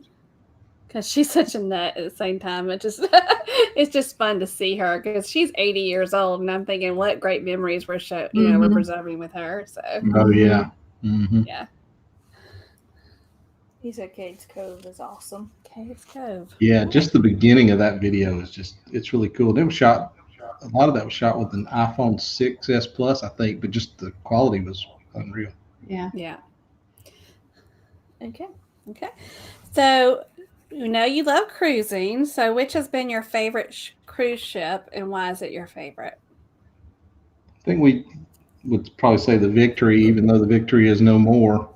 because she's such a nut at the same time. It's just fun to see her because she's 80 years old, and I'm thinking what great memories we're preserving with her. So
Oh yeah. Mm-hmm.
yeah.
He said Cade's Cove is awesome.
Cade's Cove.
Yeah, just the beginning of that video it's really cool. It was shot. A lot of that was shot with an iPhone 6s Plus, I think, but just the quality was unreal.
Yeah.
Yeah.
Okay.
Okay. So, you love cruising. So, which has been your favorite cruise ship and why is it your favorite?
I think we would probably say the Victory, even though the Victory is no more,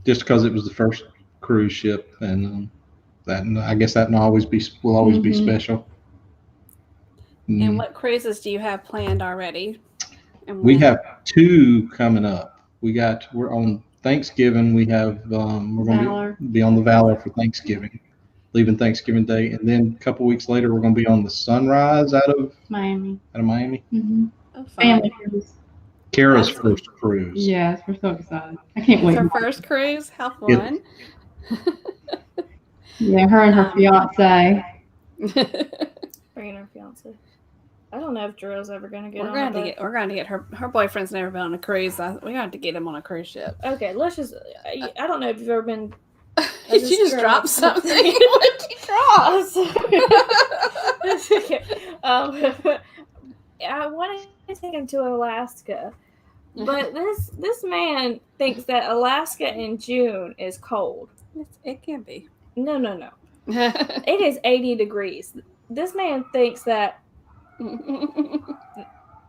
just because it was the first cruise ship, and I guess that will always be
Mhm.
special.
And what cruises do you have planned already? And
We
when?
have 2 coming up. We're on Thanksgiving. We're going
Valor.
to be on the Valor for Thanksgiving, leaving Thanksgiving Day, and then a couple weeks later we're going to be on the Sunrise out of
Miami.
Miami.
Mm-hmm.
Oh, fun.
Family cruise.
Kara's
That's fun.
first cruise.
Yes, we're so excited. I can't wait.
It's her first cruise. How fun.
Yeah, her and her fiance.
Bringing her fiance. I don't know if Drew's ever going to get
We're
on
going
it.
to get her boyfriend's never been on a cruise. We have to get him on a cruise ship.
Okay, let's just. I don't know if you've ever been.
Did you just drop something? What did you drop?
I'm sorry. It's okay. I wanted to take him to Alaska, but this man thinks that Alaska in June is cold.
It can be.
No. It is 80 degrees. This man thinks that.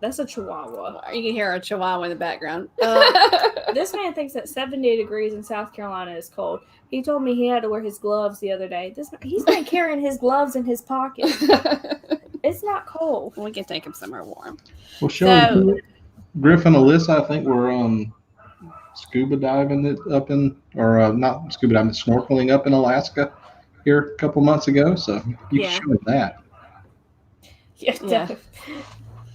That's a chihuahua.
You can hear a chihuahua in the background.
This man thinks that 70 degrees in South Carolina is cold. He told me he had to wear his gloves the other day. He's been carrying his gloves in his pocket. It's not cold.
We can take him somewhere warm.
Well, sure. Griffin and Alyssa, I think we're scuba diving not scuba diving, snorkeling up in Alaska here a couple months ago. So you can show him that.
Yeah.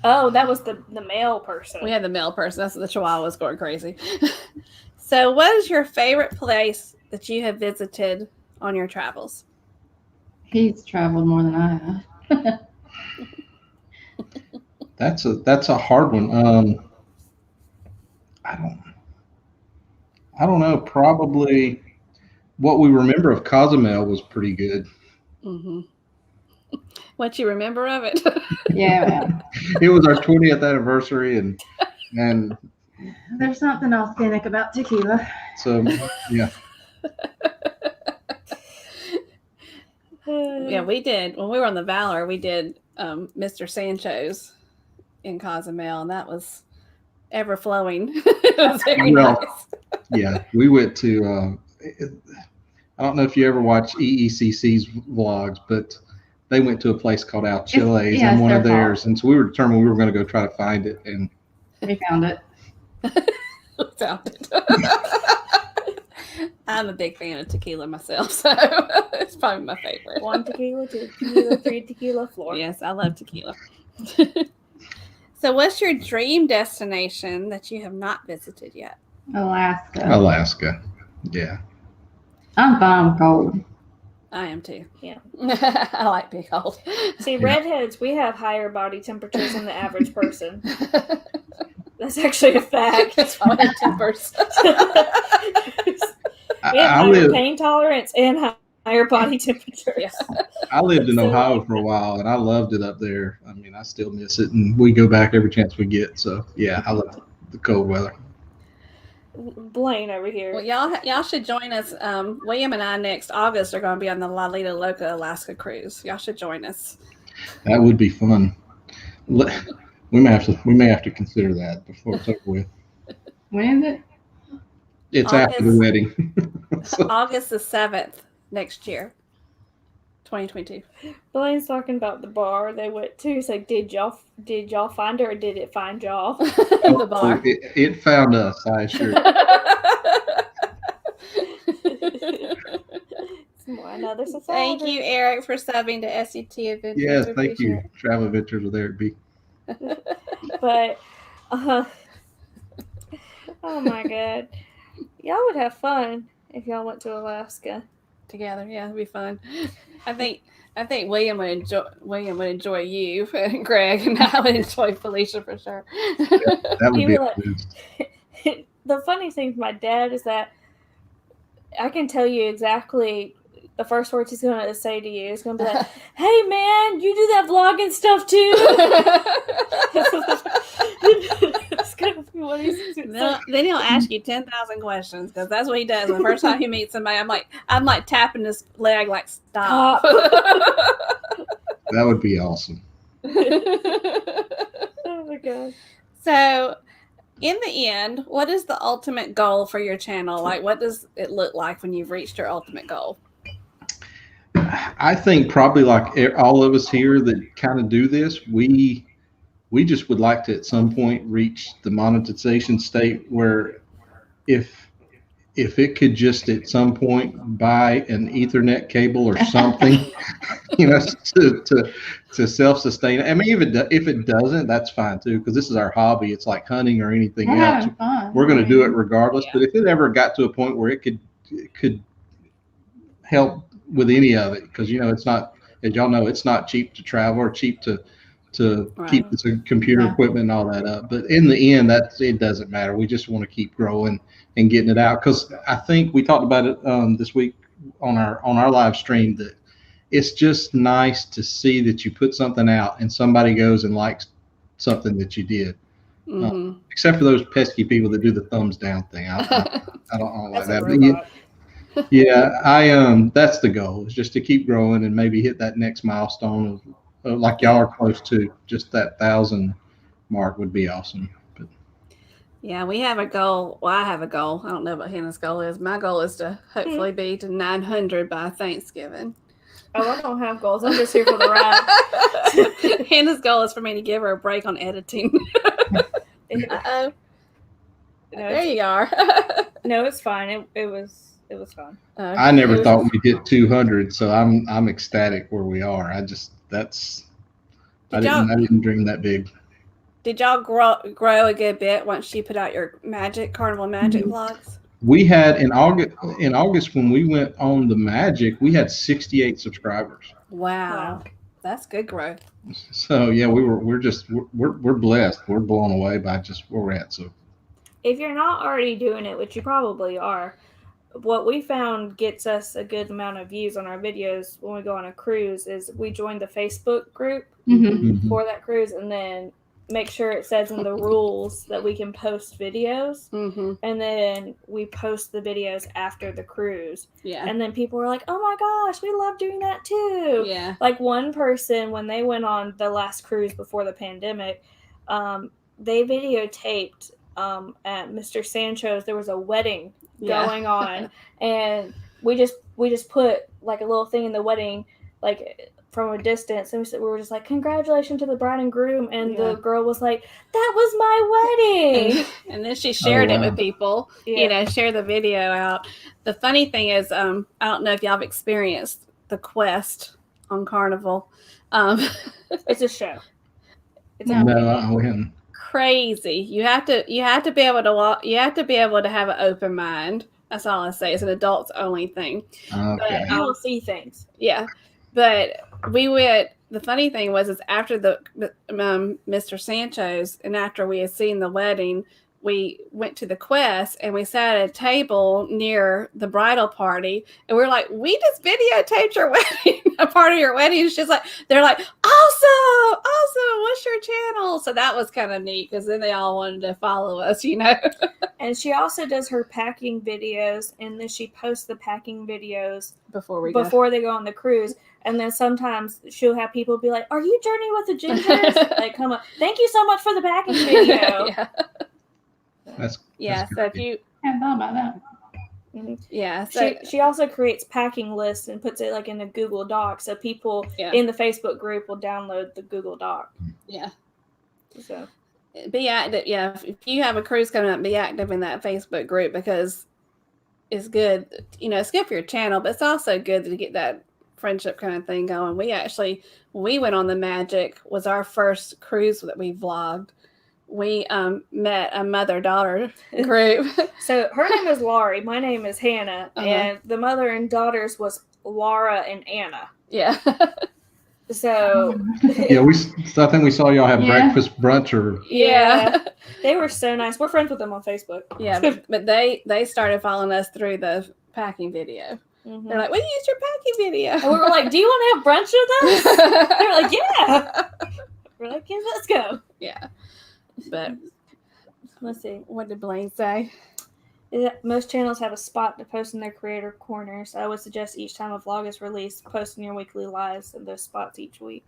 Oh, that was the male person.
We had the male person. That's the chihuahua was going crazy. So, what is your favorite place that you have visited on your travels?
He's traveled more than I have.
That's a hard one. I don't know. Probably what we remember of Cozumel was pretty good.
Mm-hmm. What you remember of it?
Yeah.
It was our 20th anniversary, and
there's something authentic about tequila.
So yeah.
Yeah, we did. When we were on the Valor, we did Mr. Sancho's in Cozumel, and that was ever flowing. It was very nice.
Yeah, we went to. I don't know if you ever watch EECC's vlogs, but they went to a place called Al Chile's and one of theirs, and so we were determined we were going to go try to find it, and
we found it.
Found it. I'm a big fan of tequila myself, so it's probably my favorite.
1 tequila, 2 tequila, 3 tequila, 4.
Yes, I love tequila. So, what's your dream destination that you have not visited yet?
Alaska. Yeah.
I'm fine with cold.
I am too.
Yeah.
I like being cold.
See, redheads, we have higher body temperatures than the average person. That's actually a fact.
That's probably 2%.
We have higher pain tolerance and higher body temperatures.
Yeah.
I lived in Ohio for a while, and I loved it up there. I mean, I still miss it, and we go back every chance we get. So, yeah, I love the cold weather.
Blaine over here.
Well, y'all should join us. William and I next August are going to be on the La Lita Loca Alaska cruise. Y'all should join us.
That would be fun. We may have to consider that before it's over with.
When is it?
It's after the wedding.
August the 7th next year, 2022.
Blaine's talking about the bar they went to. He's like, did y'all find her, or did it find y'all?
The bar.
It found us, I assure you.
Another society.
Thank you, Eric, for subbing to SCT Adventures.
Yes, thank you. Travel Adventures with Eric B.
But, oh my God. Y'all would have fun if y'all went to Alaska
together. Yeah, it'd be fun. I think William would enjoy you and Greg, and I would enjoy Felicia for sure.
That would be
the funny thing with my dad is that I can tell you exactly the first words he's going to say to you. He's going to be like, "Hey man, you do that vlogging stuff too?" It's gonna be what he's
Then he'll ask you 10,000 questions because that's what he does. The first time he meets somebody, I'm like tapping his leg, like stop.
That would be awesome.
Oh my god.
So, in the end, what is the ultimate goal for your channel? Like, what does it look like when you've reached your ultimate goal?
I think probably like all of us here that kind of do this, we just would like to at some point reach the monetization state where if it could just at some point buy an Ethernet cable or something, to self-sustain. I mean, if it doesn't, that's fine too, because this is our hobby. It's like hunting or anything
We're
else.
having fun.
We're going to do it regardless.
Yeah.
But if it ever got to a point where it could help with any of it, because it's not, as y'all know, it's not cheap to travel or cheap to keep the computer equipment and all that up. But in the end, it doesn't matter. We just want to keep growing and getting it out, because I think we talked about it this week on our live stream, that it's just nice to see that you put something out and somebody goes and likes something that you did.
Mm-hmm.
Except for those pesky people that do the thumbs down thing. I don't like that. But that's the goal, is just to keep growing and maybe hit that next milestone of like y'all are close to, just that 1,000 mark would be awesome. But
yeah, we have a goal. Well, I have a goal. I don't know what Hannah's goal is. My goal is to hopefully be to 900 by Thanksgiving.
Oh, I don't have goals. I'm just here for the ride.
Hannah's goal is for me to give her a break on editing. Uh-oh.
No,
There you are.
no, it's fine. It was fun.
I never thought we'd hit 200, so I'm ecstatic where we are. I didn't dream that big.
Did y'all grow a good bit once she put out your Carnival Magic vlogs?
We had in August when we went on the Magic, we had 68 subscribers.
Wow. That's good growth.
So yeah, we're blessed. We're blown away by just where we're at. So
if you're not already doing it, which you probably are, what we found gets us a good amount of views on our videos when we go on a cruise is we join the Facebook group for that cruise, and then make sure it says in the rules that we can post videos, and then we post the videos after the cruise. Yeah. And then people were like, oh my gosh, we love doing that too. Yeah. Like one person, when they went on the last cruise before the pandemic, they videotaped at Mr. Sancho's. There was a wedding going on, and we just put like a little thing in the wedding, like from a distance, and we were just like, congratulations to the bride and groom, and the girl was like, that was my wedding. And then she shared it with people, share the video out. The funny thing is, I don't know if y'all have experienced the quest on Carnival. It's a show. It's crazy. You have to be able to walk. You have to be able to have an open mind. That's all I say. It's an adults only thing. Okay. But you will see things. Yeah. But the funny thing was after the Mr. Sancho's, and after we had seen the wedding, we went to the quest and we sat at a table near the bridal party, and we were like, we just videotaped your wedding, a part of your wedding. And they're like, awesome, what's your channel? So that was kind of neat, because then they all wanted to follow us, And she also does her packing videos, and then she posts the packing videos before they go on the cruise. And then sometimes she'll have people be like, are you Journey with the Gingers? Like, come up. Thank you so much for the packing video. That's so if you
hadn't thought about that.
Yeah, so she also creates packing lists and puts it like in a Google Doc, so people in the Facebook group will download the Google Doc. Yeah. So be active. Yeah, if you have a cruise coming up, be active in that Facebook group, because it's good. It's good for your channel, but it's also good to get that friendship kind of thing going. We went on the Magic, was our first cruise that we vlogged. We met a mother-daughter group. So her name is Laurie. My name is Hannah. And the mother and daughters was Laura and Anna. Yeah. So
I think we saw y'all have breakfast, brunch, or
they were so nice. We're friends with them on Facebook. Yeah, but they started following us through the packing video. They're like, we used your packing video. And we were like, do you want to have brunch with us? They're like, yeah. We're like, yeah, let's go. Yeah. But Let's see.
What did Blaine say?
Most channels have a spot to post in their creator corners. I would suggest each time a vlog is released, posting your weekly lives in those spots each week.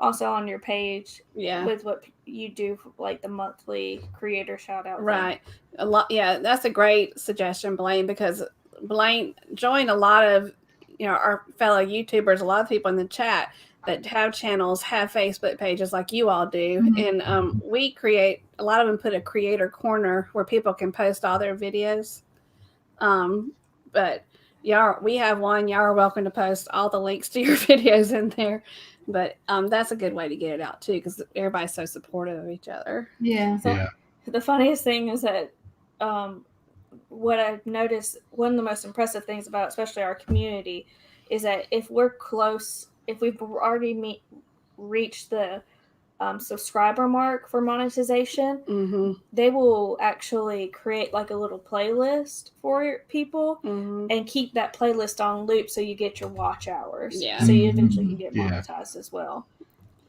Also on your page, with what you do, for, like the monthly creator shout out.
Right. A lot. Yeah, that's a great suggestion, Blaine, because Blaine joined a lot of, our fellow YouTubers, a lot of people in the chat that have channels, have Facebook pages like you all do.
Mhm.
And we create, a lot of them put a creator corner where people can post all their videos. But we have one. Y'all are welcome to post all the links to your videos in there. But that's a good way to get it out too, because everybody's so supportive of each other.
Yeah.
So the funniest thing is that what I've noticed, one of the most impressive things about especially our community is that if we're close, if we've already reached the subscriber mark for monetization, they will actually create like a little playlist for people and keep that playlist on loop so you get your watch hours.
Yeah.
So you eventually can get monetized as well.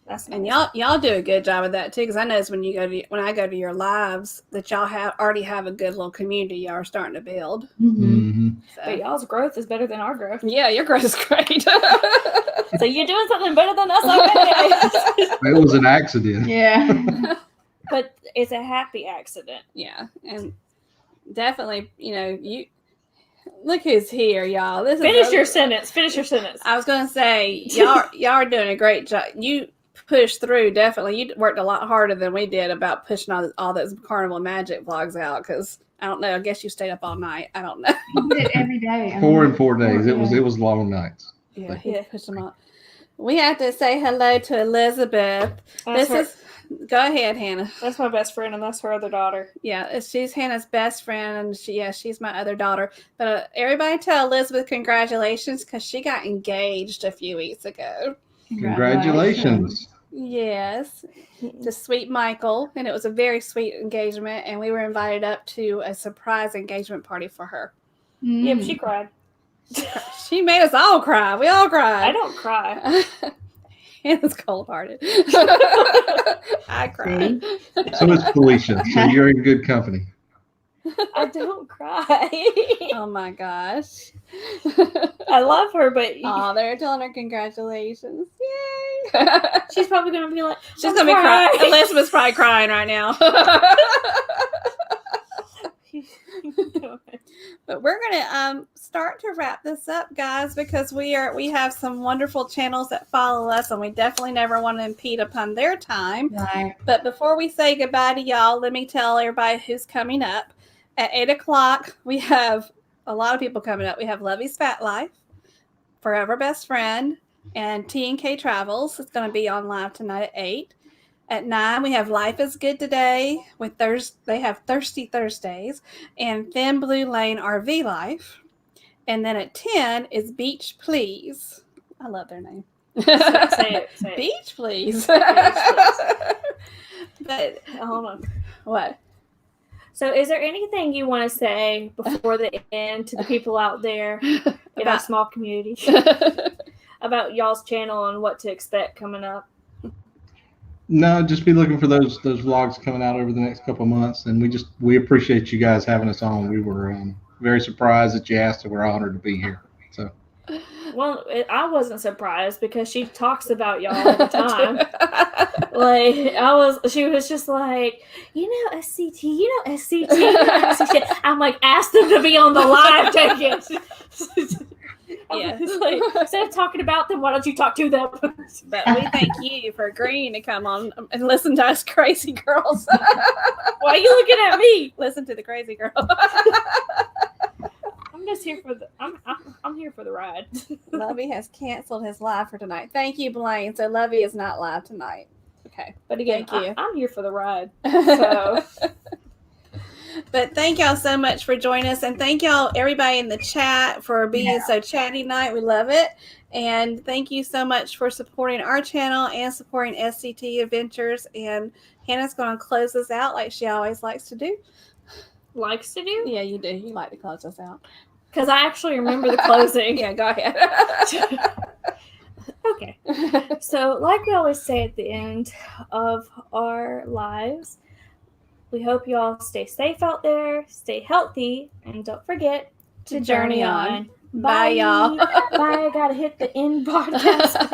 That's nice.
And y'all do a good job of that too, because I notice when I go to your lives that y'all already have a good little community y'all are starting to build. So.
But y'all's growth is better than our growth.
Yeah, your growth is great.
So you're doing something better than us already.
It was an accident.
Yeah.
But it's a happy accident.
Yeah, and definitely, you look who's here, y'all.
Finish your sentence.
I was gonna say y'all are doing a great job. You pushed through, definitely. You worked a lot harder than we did about pushing all those Carnival Magic vlogs out, because I don't know, I guess you stayed up all night. I don't know.
We did it every day.
4 and 4 days. It was long nights.
Yeah, he pushed them out. We have to say hello to Elizabeth. Go ahead, Hannah.
That's my best friend, and that's her other daughter.
Yeah, she's Hannah's best friend, and she's my other daughter. But everybody tell Elizabeth congratulations, because she got engaged a few weeks ago.
Congratulations.
Yes, to sweet Michael, and it was a very sweet engagement, and we were invited up to a surprise engagement party for her.
Yep, she cried.
She made us all cry. We all cried.
I don't cry.
Hannah's cold-hearted. I cried.
So is Felicia. So you're in good company.
I don't cry.
Oh my gosh.
I love her, but
they're telling her congratulations. Yay.
She's probably gonna be like,
she's gonna be crying. Elizabeth's probably crying right now. But we're gonna start to wrap this up, guys, because we have some wonderful channels that follow us, and we definitely never want to impede upon their time.
Right.
But before we say goodbye to y'all, let me tell everybody who's coming up. At 8:00, we have a lot of people coming up. We have Lovey's Fat Life, Forever Best Friend, and T&K Travels. It's going to be on live tonight at 8. At 9, we have Life is Good Today. They have Thirsty Thursdays and Thin Blue Lane RV Life. And then at 10 is Beach Please. I love their name.
Say it.
Beach Please. But
Hold on.
What?
So is there anything you want to say before the end to the people out there in our small community about y'all's channel and what to expect coming up?
No, just be looking for those vlogs coming out over the next couple of months, and we appreciate you guys having us on. We were very surprised that you asked, and we're honored to be here. So,
well, I wasn't surprised because she talks about y'all all the time. She was just like, SCT, SCT. I'm like, ask them to be on the live ticket.
Yeah.
Like, instead of talking about them, why don't you talk to them?
But we thank you for agreeing to come on and listen to us crazy girls.
Why are you looking at me?
Listen to the crazy girl.
I'm just here for I'm here for the ride.
Lovey has canceled his live for tonight. Thank you, Blaine. So Lovey is not live tonight. Okay.
But again,
thank you.
I'm here for the ride. So
But thank y'all so much for joining us, and thank y'all everybody in the chat for being so chatty tonight. We love it. And thank you so much for supporting our channel and supporting SCT Adventures. And Hannah's going to close us out like she always likes to do.
Likes to do?
Yeah, you do. You like to close us out.
Because I actually remember the closing.
Yeah, go ahead.
Okay. So, like we always say at the end of our lives, We hope you all stay safe out there, stay healthy, and don't forget
To journey on.
Bye,
Bye, y'all.
Bye. I gotta hit the end podcast.